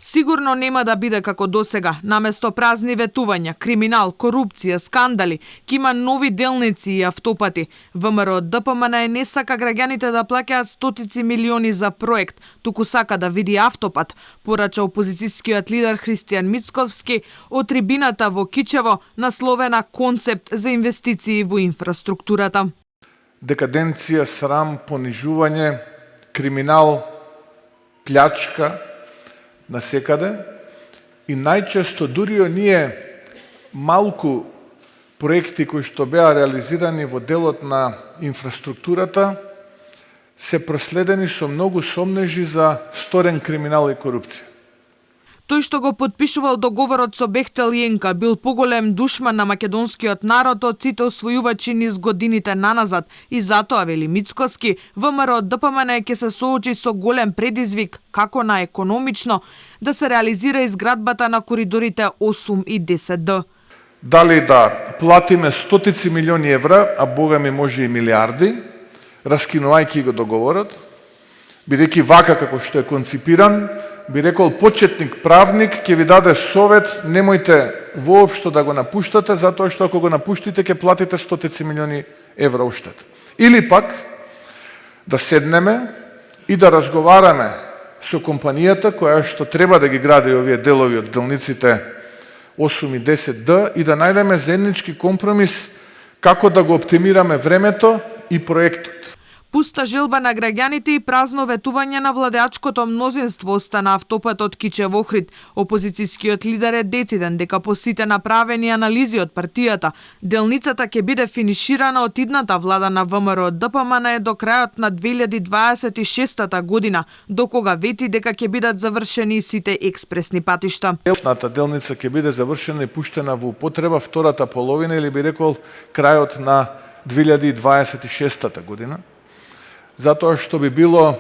Сигурно нема да биде како досега, наместо празни ветувања, криминал, корупција, скандали, ќе има нови делници и автопати. ВМРО ДПМН не сака граѓаните да плаќаат стотици милиони за проект, туку сака да види автопат, порача опозицијскиот лидер Христијан Мицковски од трибината во Кичево, насловена концепт за инвестиции во инфраструктурата. Декаденција, срам, понижување, криминал, плячка насекаде и најчесто дури оние малку проекти кои што беа реализирани во делот на инфраструктурата се проследени со многу сомнежи за сторен криминал и корупција. Тој што го потпишувал договорот со Бехтел Јенка бил поголем душман на македонскиот народ од сите освојувачи низ годините наназад и затоа, вели Мицковски, ВМРО ДПМН ќе се соочи со голем предизвик како на економично да се реализира изградбата на коридорите 8 и 10Д. Дали да платиме стотици милиони евра, а богами може и милиарди, раскинувајќи го договорот, бидејќи вака како што е конципиран, би рекол почетник правник ќе ви даде совет, немојте воопшто да го напуштате, затоа што ако го напуштите ќе платите стотици милиони евра уштет. Или пак да седнеме и да разговараме со компанијата која што треба да ги гради овие делови од делниците 8 и 10Д и да најдеме заеднички компромис како да го оптимираме времето и проектот. Пуста желба на граѓаните и празно ветување на владеачкото мнозинство остана автопатот Кичево-Охрид. Опозицијскиот лидер е дециден дека по сите направени анализи од партијата, делницата ќе биде финиширана од идната влада на ВМРО ДПМН до крајот на 2026 година, до кога вети дека ќе бидат завршени сите експресни патишта. Едната делница ќе биде завршена и пуштена во употреба втората половина или би рекол крајот на 2026 година. Затоа што би било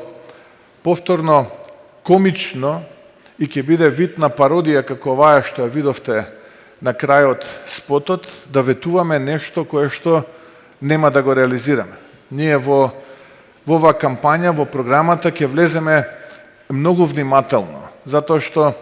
повторно комично и ќе биде вид на пародија како оваа што ја видовте на крајот спотот, да ветуваме нешто кое што нема да го реализираме. Ние во оваа кампања, во програмата ќе влеземе многу внимателно, затоа што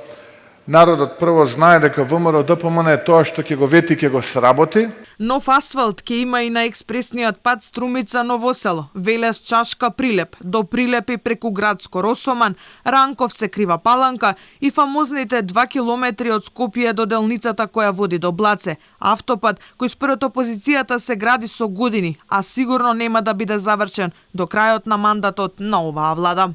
народот прво знае дека ВМРО ДПМН е тоа што ќе го вети, ќе го сработи. Нов асфалт ќе има и на експресниот пат Струмица Ново село, Велес Чашка Прилеп, до Прилеп и преку Градско Росоман, Ранковце Крива Паланка и фамозните 2 километри од Скопје до делницата која води до Блаце, автопат кој според опозицијата се гради со години, а сигурно нема да биде завршен до крајот на мандатот на оваа влада.